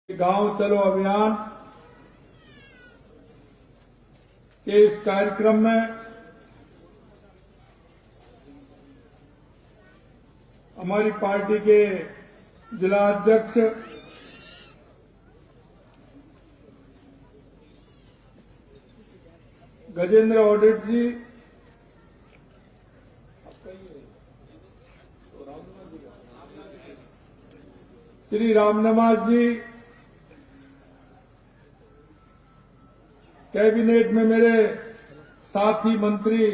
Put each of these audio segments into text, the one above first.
गांव चलो अभियान के इस कार्यक्रम में हमारी पार्टी के जिला अध्यक्ष गजेंद्र ऑडिट जी, श्री रामनिवास जी, कैबिनेट में मेरे साथी मंत्री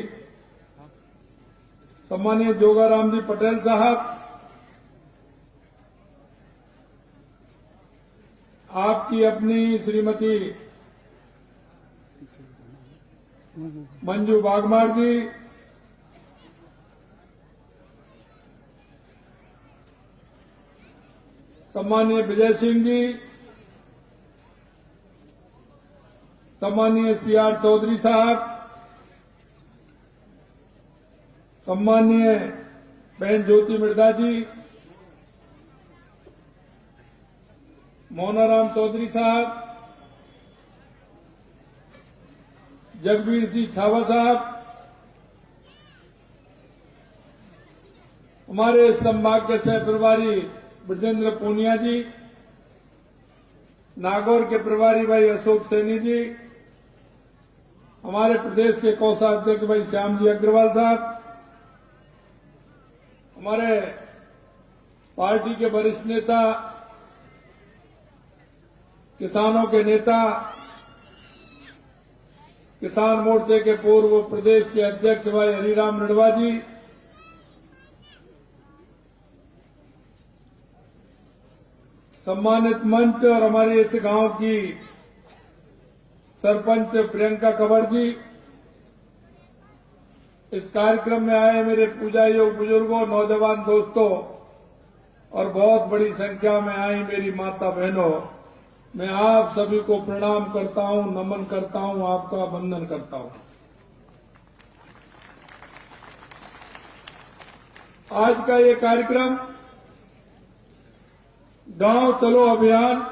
सम्मानीय जोगाराम जी पटेल साहब, आपकी अपनी श्रीमती मंजू बागमार जी, सम्मानीय विजय सिंह जी, सम्मानीय सीआर चौधरी साहब, सम्मानीय बहन ज्योति मिर्धा जी, मोनाराम चौधरी साहब, जगबीर सिंह छावा साहब, हमारे संभाग के सह प्रभारी ब्रजेंद्र पूनिया जी, नागौर के प्रभारी भाई अशोक सैनी जी, हमारे प्रदेश के कोषाध्यक्ष भाई श्याम जी अग्रवाल साहब, हमारे पार्टी के वरिष्ठ नेता, किसानों के नेता, किसान मोर्चे के पूर्व प्रदेश के अध्यक्ष भाई हरिराम रिणवा जी, सम्मानित मंच और हमारे इस गांव की सरपंच प्रियंका कंवर जी, इस कार्यक्रम में आए मेरे पूजा योग बुजुर्गों, नौजवान दोस्तों और बहुत बड़ी संख्या में आई मेरी माता बहनों, मैं आप सभी को प्रणाम करता हूं, नमन करता हूं, आपका वंदन करता हूं। आज का ये कार्यक्रम गांव चलो अभियान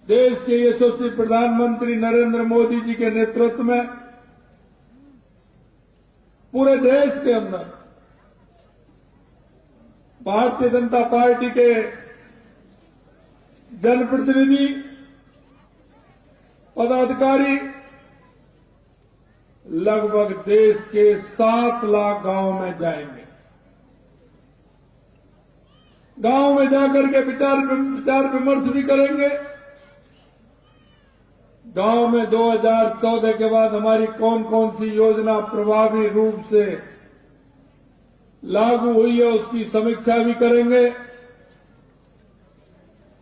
देश के यशस्वी प्रधानमंत्री नरेंद्र मोदी जी के नेतृत्व में पूरे देश के अंदर भारतीय जनता पार्टी के जनप्रतिनिधि, पदाधिकारी लगभग देश के 7 लाख गांव में जाएंगे। गांव में जाकर के विचार विमर्श भी करेंगे। गांव में 2014 के बाद हमारी कौन कौन सी योजना प्रभावी रूप से लागू हुई है उसकी समीक्षा भी करेंगे।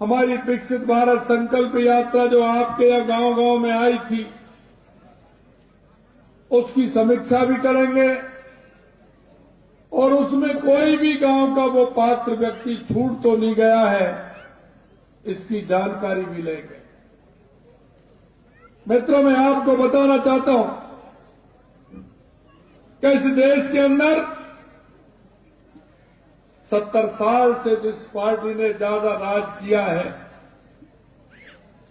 हमारी विकसित भारत संकल्प यात्रा जो आपके यहाँ गांव गांव में आई थी उसकी समीक्षा भी करेंगे और उसमें कोई भी गांव का वो पात्र व्यक्ति छूट तो नहीं गया है, इसकी जानकारी भी लेंगे। मित्रों, मैं आपको बताना चाहता हूं कि इस देश के अंदर 70 साल से जिस पार्टी ने ज्यादा राज किया है,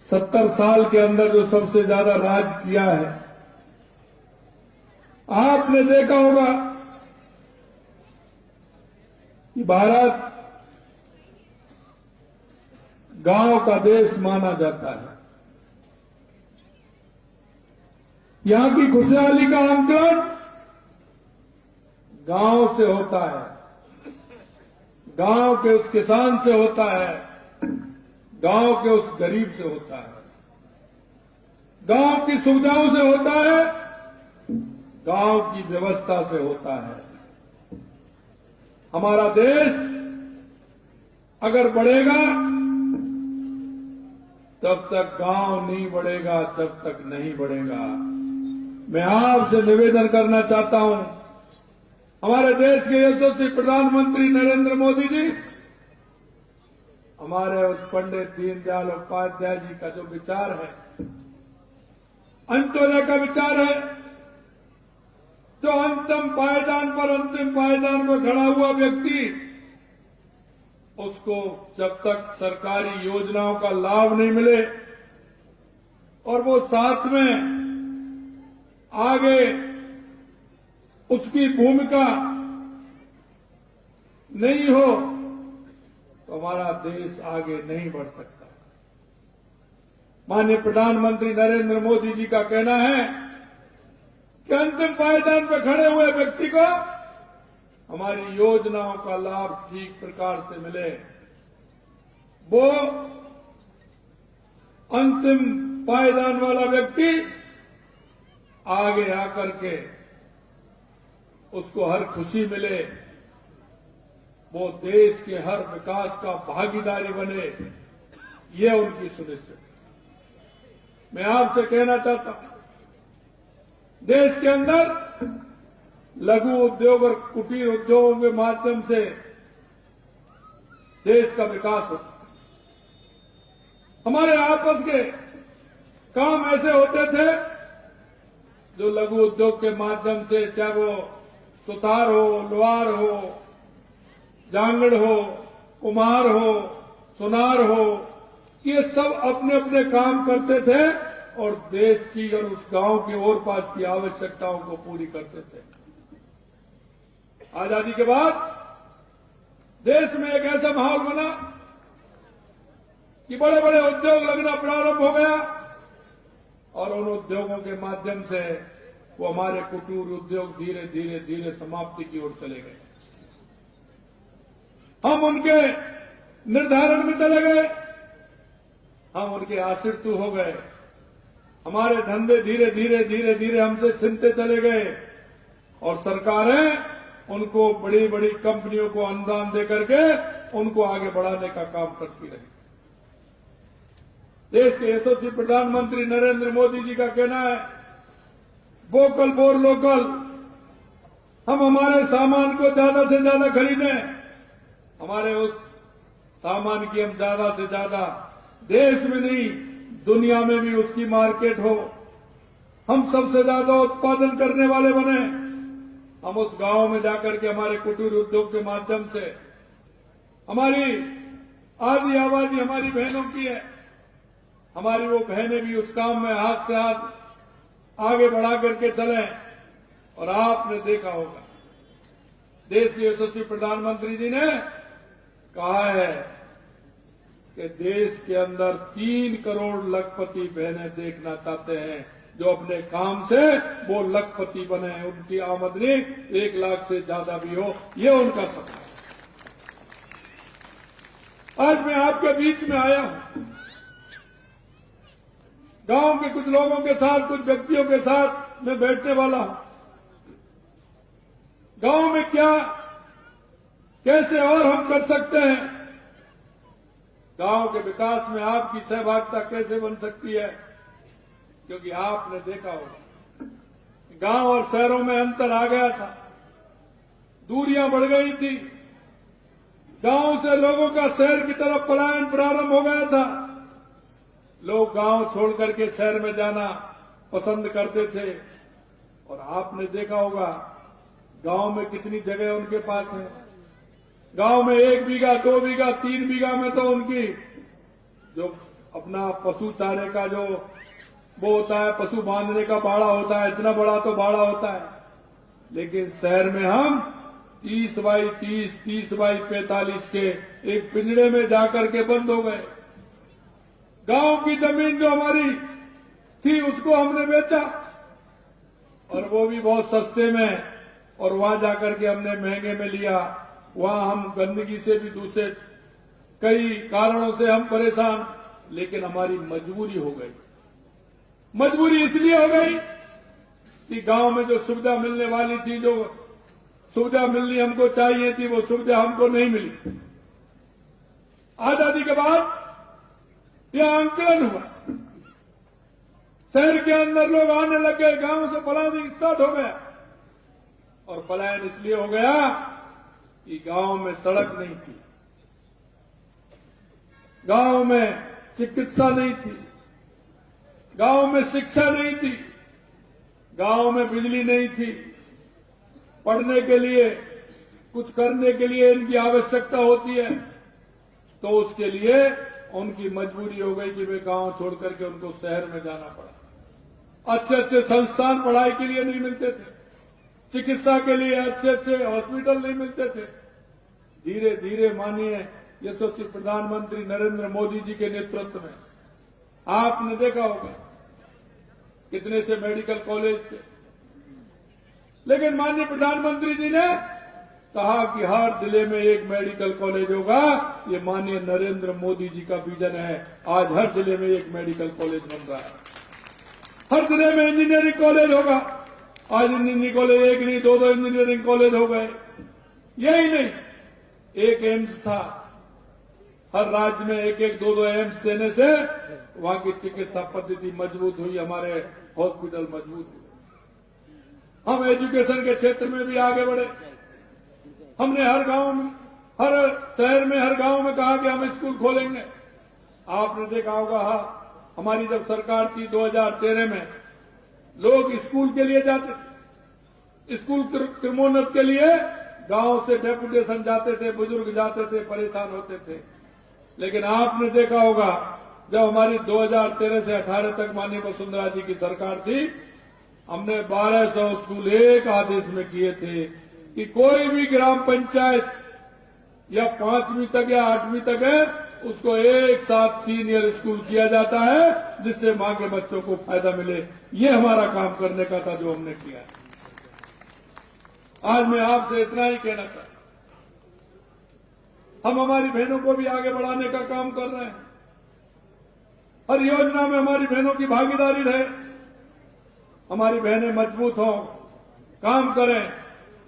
70 साल के अंदर जो सबसे ज्यादा राज किया है, आपने देखा होगा कि भारत गांव का देश माना जाता है। यहां की खुशहाली का आंकलन गांव से होता है, गांव के उस किसान से होता है, गांव के उस गरीब से होता है, गांव की सुविधाओं से होता है, गांव की व्यवस्था से होता है। हमारा देश अगर बढ़ेगा तब तक गांव नहीं बढ़ेगा, तब तक नहीं बढ़ेगा। मैं आपसे निवेदन करना चाहता हूं, हमारे देश के यशस्वी प्रधानमंत्री नरेंद्र मोदी जी, हमारे उस पंडित दीनदयाल उपाध्याय जी का जो विचार है, अंत्योदय का विचार है, जो अंतिम पायदान पर खड़ा हुआ व्यक्ति उसको जब तक सरकारी योजनाओं का लाभ नहीं मिले और वो साथ में आगे उसकी भूमिका नहीं हो तो हमारा देश आगे नहीं बढ़ सकता। माननीय प्रधानमंत्री नरेंद्र मोदी जी का कहना है कि अंतिम पायदान पर खड़े हुए व्यक्ति को हमारी योजनाओं का लाभ ठीक प्रकार से मिले। वो अंतिम पायदान वाला व्यक्ति आगे आकर के उसको हर खुशी मिले, वो देश के हर विकास का भागीदारी बने, ये उनकी सुनिश्चित। मैं आपसे कहना चाहता हूं, देश के अंदर लघु उद्योग और कुटीर उद्योगों के माध्यम से देश का विकास होता है। हमारे आपस के काम ऐसे होते थे जो लघु उद्योग के माध्यम से, चाहे वो सुतार हो, लोहार हो, जांगड़ हो, कुम्हार हो, सुनार हो, ये सब अपने अपने काम करते थे और देश की और उस गांव के और पास की आवश्यकताओं को पूरी करते थे। आजादी के बाद देश में एक ऐसा माहौल बना कि बड़े बड़े उद्योग लगना प्रारंभ हो गया और उन उद्योगों के माध्यम से वो हमारे कुटीर उद्योग धीरे धीरे धीरे समाप्ति की ओर चले गए। हम उनके निर्धारण में चले गए, हम उनके आश्रित हो गए, हमारे धंधे धीरे धीरे धीरे धीरे हमसे छिनते चले गए और सरकारें उनको बड़ी बड़ी कंपनियों को अनुदान देकर के उनको आगे बढ़ाने का काम करती रही। देश के यशस्वी प्रधानमंत्री नरेंद्र मोदी जी का कहना है, वोकल फॉर लोकल। हम हमारे सामान को ज्यादा से ज्यादा खरीदें, हमारे उस सामान की हम ज्यादा से ज्यादा देश में नहीं दुनिया में भी उसकी मार्केट हो। हम सबसे ज्यादा उत्पादन करने वाले बने। हम उस गांव में जाकर के हमारे कुटीर उद्योग के माध्यम से हमारी आधी आबादी हमारी बहनों की है, हमारी वो बहनें भी उस काम में हाथ से हाथ आगे बढ़ा करके चलें। और आपने देखा होगा देश के यशस्वी प्रधानमंत्री जी ने कहा है कि देश के अंदर 3 करोड़ लखपति बहनें देखना चाहते हैं जो अपने काम से वो लखपति बने, उनकी आमदनी 1 लाख से ज्यादा भी हो, ये उनका सपना है। आज मैं आपके बीच में आया हूं, गांव के कुछ लोगों के साथ, कुछ व्यक्तियों के साथ मैं बैठने वाला हूं। गांव में क्या कैसे और हम कर सकते हैं, गांव के विकास में आपकी सहभागिता कैसे बन सकती है, क्योंकि आपने देखा होगा गांव और शहरों में अंतर आ गया था, दूरियां बढ़ गई थी, गांव से लोगों का शहर की तरफ पलायन प्रारंभ हो गया था। लोग गांव छोड़ करके शहर में जाना पसंद करते थे और आपने देखा होगा गांव में कितनी जगह उनके पास है। गांव में 1 बीघा, 2 बीघा, 3 बीघा में तो उनकी जो अपना पशु चारे का जो वो होता है, पशु बांधने का बाड़ा होता है, इतना बड़ा तो बाड़ा होता है। लेकिन शहर में हम 30 बाई 30, 30 बाई 45 के एक पिंजड़े में जाकर के बंद हो गए। गांव की जमीन जो हमारी थी उसको हमने बेचा और वो भी बहुत सस्ते में, और वहां जाकर के हमने महंगे में लिया। वहां हम गंदगी से भी दूसरे कई कारणों से हम परेशान, लेकिन हमारी मजबूरी हो गई। मजबूरी इसलिए हो गई कि गांव में जो सुविधा मिलने वाली थी, जो सुविधा मिलनी हमको चाहिए थी, वो सुविधा हमको नहीं मिली। आजादी के बाद यह आंकलन हुआ, शहर के अंदर लोग आने लगे, गांव से पलायन स्टार्ट हो गया। और पलायन इसलिए हो गया कि गांव में सड़क नहीं थी, गांव में चिकित्सा नहीं थी, गांव में शिक्षा नहीं थी, गांव में बिजली नहीं थी। पढ़ने के लिए, कुछ करने के लिए इनकी आवश्यकता होती है, तो उसके लिए उनकी मजबूरी हो गई कि वे गांव छोड़ करके उनको शहर में जाना पड़ा। अच्छे अच्छे संस्थान पढ़ाई के लिए नहीं मिलते थे, चिकित्सा के लिए अच्छे अच्छे हॉस्पिटल नहीं मिलते थे। धीरे धीरे माननीय यशस्वी प्रधानमंत्री नरेंद्र मोदी जी के नेतृत्व में आपने देखा होगा कितने से मेडिकल कॉलेज थे, लेकिन माननीय प्रधानमंत्री जी ने कहा कि हर जिले में एक मेडिकल कॉलेज होगा। ये माननीय नरेंद्र मोदी जी का विजन है। आज हर जिले में एक मेडिकल कॉलेज बन रहा है, हर जिले में इंजीनियरिंग कॉलेज होगा। आज इंजीनियरिंग कॉलेज एक नहीं, दो दो इंजीनियरिंग कॉलेज हो गए। यही नहीं, एक एम्स था, हर राज्य में एक एक दो दो एम्स देने से वहां की चिकित्सा पद्धति मजबूत हुई, हमारे हॉस्पिटल मजबूत हुए। हम एजुकेशन के क्षेत्र में भी आगे बढ़े। हमने हर गांव में, हर शहर में, हर गांव में कहा कि हम स्कूल खोलेंगे। आपने देखा होगा, हमारी जब सरकार थी 2013 में, लोग स्कूल के लिए जाते थे, स्कूल क्रमोन्नत के लिए गांव से डेपुटेशन जाते थे, बुजुर्ग जाते थे, परेशान होते थे। लेकिन आपने देखा होगा, जब हमारी 2013 से 18 तक माननीय वसुंधरा जी की सरकार थी, हमने 1200 स्कूल एक आदेश में किए थे कि कोई भी ग्राम पंचायत या 5वीं तक या 8वीं तक है, उसको एक साथ सीनियर स्कूल किया जाता है, जिससे मां के बच्चों को फायदा मिले। ये हमारा काम करने का था जो हमने किया। आज मैं आपसे इतना ही कहना चाहता हूं, हम हमारी बहनों को भी आगे बढ़ाने का काम कर रहे हैं। हर योजना में हमारी बहनों की भागीदारी रहे, हमारी बहनें मजबूत हों, काम करें।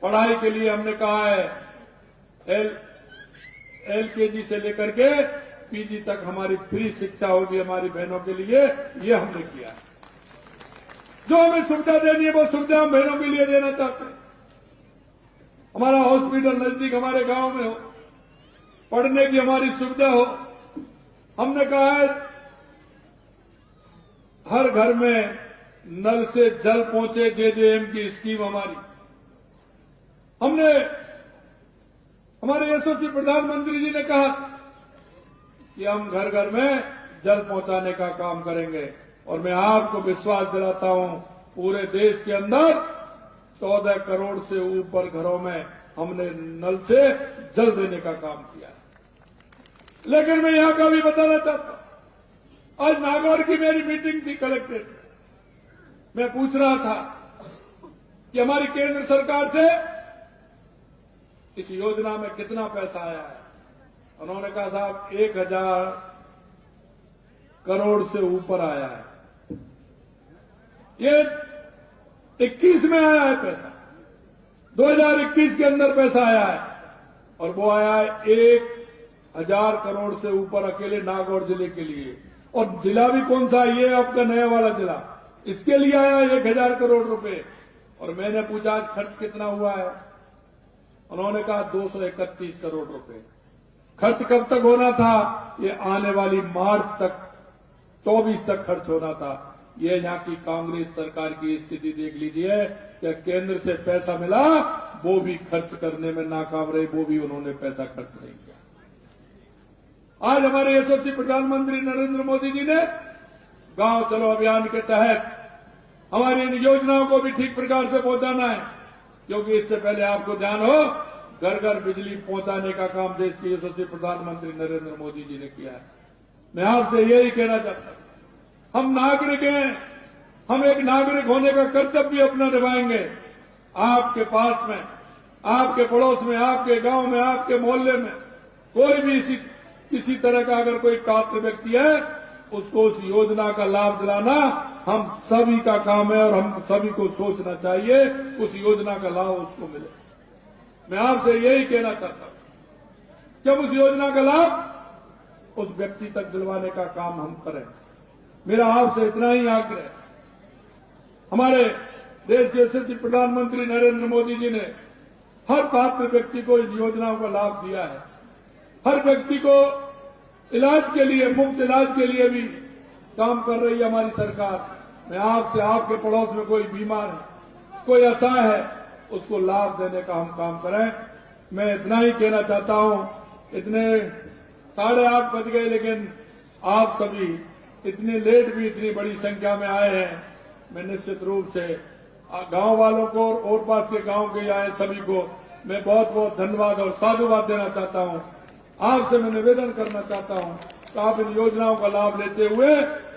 पढ़ाई के लिए हमने कहा है LKG से लेकर के PG तक हमारी फ्री शिक्षा होगी हमारी बहनों के लिए। ये हमने किया है। जो हमें सुविधा देनी है वो सुविधा हम बहनों के लिए देना चाहते हैं। हमारा हॉस्पिटल नजदीक हमारे गांव में हो, पढ़ने की हमारी सुविधा हो। हमने कहा है हर घर में नल से जल पहुंचे, JJM की स्कीम हमारी। हमने, हमारे यशस्वी प्रधानमंत्री जी ने कहा कि हम घर घर में जल पहुंचाने का काम करेंगे, और मैं आपको विश्वास दिलाता हूं, पूरे देश के अंदर 14 करोड़ से ऊपर घरों में हमने नल से जल देने का काम किया। लेकिन मैं यहां का भी बताना चाहता हूं, आज नागौर की मेरी मीटिंग थी कलेक्ट्रेट में। मैं पूछ रहा था कि हमारी केंद्र सरकार से इस योजना में कितना पैसा आया है। उन्होंने कहा साहब 1000 करोड़ से ऊपर आया है। ये 21 में आया है पैसा, 2021 के अंदर पैसा आया है, और वो आया है 1000 करोड़ से ऊपर अकेले नागौर जिले के लिए। और जिला भी कौन सा, ये आपका नया वाला जिला, इसके लिए आया 1000 करोड़ रुपए। और मैंने पूछा आज खर्च कितना हुआ है, उन्होंने कहा 231 करोड़ रुपए। खर्च कब तक होना था, ये आने वाली मार्च तक 24 तक खर्च होना था। ये यहां की कांग्रेस सरकार की स्थिति देख लीजिए कि केंद्र से पैसा मिला, वो भी खर्च करने में नाकाम रहे, वो भी उन्होंने पैसा खर्च नहीं किया। आज हमारे यशस्वी प्रधानमंत्री नरेंद्र मोदी जी ने गांव चलो अभियान के तहत हमारी इन योजनाओं को भी ठीक प्रकार से पहुंचाना है, क्योंकि इससे पहले आपको ध्यान हो, घर घर बिजली पहुंचाने का काम देश के यशस्वी प्रधानमंत्री नरेंद्र मोदी जी ने किया है। मैं आपसे यही कहना चाहता हूं, हम नागरिक हैं, हम एक नागरिक होने का कर्तव्य अपना निभाएंगे। आपके पास में, आपके पड़ोस में, आपके गांव में, आपके मोहल्ले में कोई भी किसी तरह का अगर कोई पात्र व्यक्ति है, उसको उस योजना का लाभ दिलाना हम सभी का काम है, और हम सभी को सोचना चाहिए उस योजना का लाभ उसको मिले। मैं आपसे यही कहना चाहता हूं, जब उस योजना का लाभ उस व्यक्ति तक दिलवाने का काम हम करें। मेरा आपसे इतना ही आग्रह है। हमारे देश के यशस्वी प्रधानमंत्री नरेंद्र मोदी जी ने हर पात्र व्यक्ति को इस योजनाओं का लाभ दिया है। हर व्यक्ति को इलाज के लिए, मुफ्त इलाज के लिए भी काम कर रही है हमारी सरकार। मैं आपसे, आपके पड़ोस में कोई बीमार है, कोई असहाय है, उसको लाभ देने का हम काम करें। मैं इतना ही कहना चाहता हूं, इतने 8:30 बज गए, लेकिन आप सभी इतने लेट भी इतनी बड़ी संख्या में आए हैं। मैं निश्चित रूप से गांव वालों को और पास के गांव के आए सभी को मैं बहुत बहुत धन्यवाद और साधुवाद देना चाहता हूं। आपसे मैं निवेदन करना चाहता हूं कि आप इन योजनाओं का लाभ लेते हुए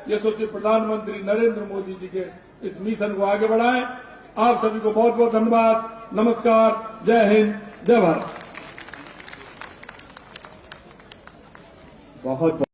यशस्वी प्रधानमंत्री नरेंद्र मोदी जी के इस मिशन को आगे बढ़ाएं। आप सभी को बहुत बहुत धन्यवाद। नमस्कार। जय हिंद, जय भारत। बहुत